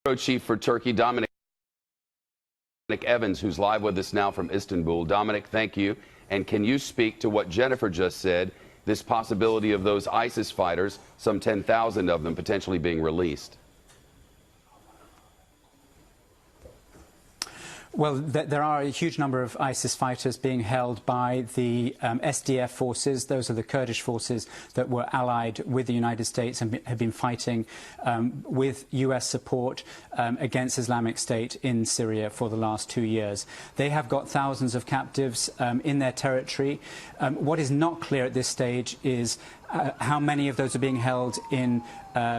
Bureau Chief for Turkey, Dominic Evans, who's live with us now from Istanbul. Dominic, thank you. And can you speak to what Jennifer just said, this possibility of those ISIS fighters, some 10,000 of them, potentially being released? Well, there are a huge number of ISIS fighters being held by the SDF forces. Those are the Kurdish forces that were allied with the United States and have been fighting with US support against Islamic State in Syria for the last 2 years. They have got thousands of captives in their territory. What is not clear at this stage is how many of those are being held in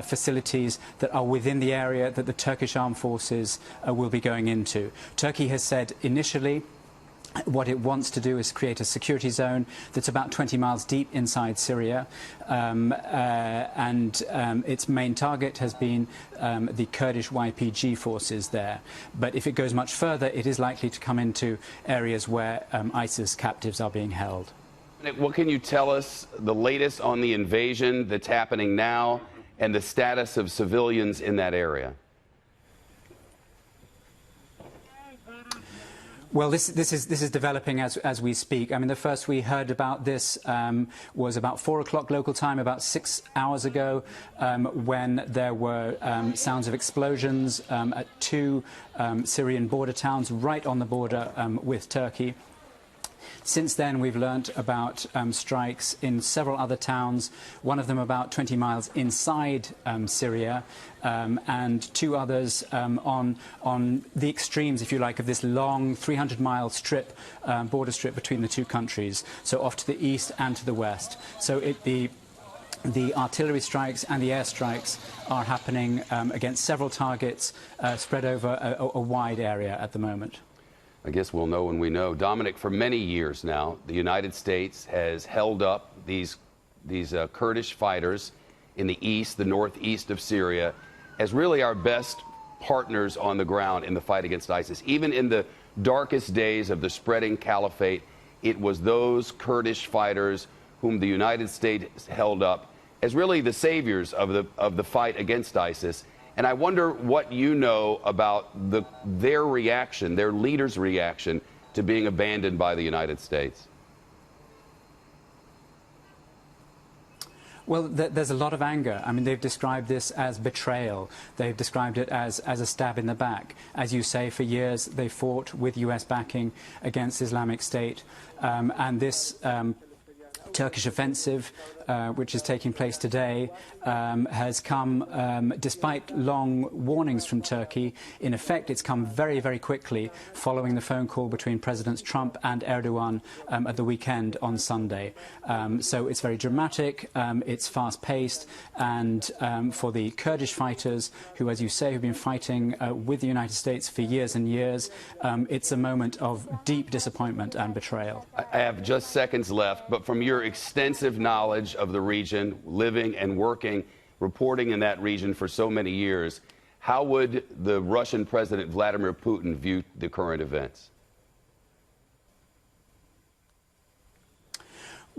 facilities that are within the area that the Turkish armed forces will be going into. Turkey has said initially what it wants to do is create a security zone that's about 20 miles deep inside Syria, and its main target has been the Kurdish YPG forces there. But if it goes much further, it is likely to come into areas where ISIS captives are being held. What can you tell us, the latest on the invasion that's happening now and the status of civilians in that area? Well, this is developing as we speak. I mean, the first we heard about this was about 4 o'clock local time, about 6 hours ago, when there were sounds of explosions at 2 Syrian border towns right on the border with Turkey. Since then, we've learnt about strikes in several other towns, one of them about 20 miles inside Syria, and 2 others on the extremes, if you like, of this long 300-mile strip, border strip between the 2 countries, so off to the east and to the west. So the artillery strikes and the air strikes are happening against several targets spread over a wide area at the moment. I guess we'll know when we know. Dominic, for many years now, the United States has held up these Kurdish fighters in the east, the northeast of Syria, as really our best partners on the ground in the fight against ISIS. Even in the darkest days of the spreading caliphate, it was those Kurdish fighters whom the United States held up as really the saviors of the fight against ISIS. And I wonder what you know about their reaction, their leaders' reaction to being abandoned by the United States. Well, there's a lot of anger. I mean, they've described this as betrayal. They've described it as a stab in the back. As you say, for years they fought with US backing against Islamic State. And this Turkish offensive, which is taking place today, has come despite long warnings from Turkey. In effect, it's come very, very quickly following the phone call between Presidents Trump and Erdogan at the weekend on Sunday. So it's very dramatic, it's fast-paced, and for the Kurdish fighters, who, as you say, have been fighting with the United States for years and years, it's a moment of deep disappointment and betrayal. I have just seconds left, but from your extensive knowledge of the region, living and working, reporting in that region for so many years, how would the Russian President Vladimir Putin view the current events?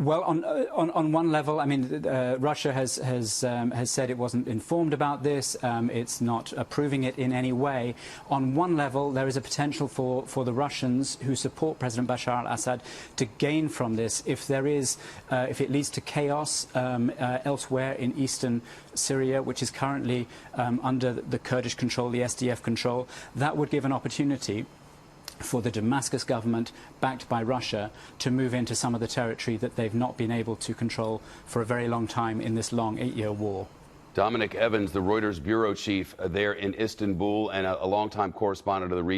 Well, on one level, I mean, Russia has said it wasn't informed about this. It's not approving it in any way. On one level, there is a potential for the Russians who support President Bashar al-Assad to gain from this if it leads to chaos elsewhere in eastern Syria, which is currently under the Kurdish control, the SDF control. That would give an opportunity for the Damascus government, backed by Russia, to move into some of the territory that they've not been able to control for a very long time in this long 8-year war. Dominic Evans, the Reuters bureau chief there in Istanbul and a longtime correspondent of the region.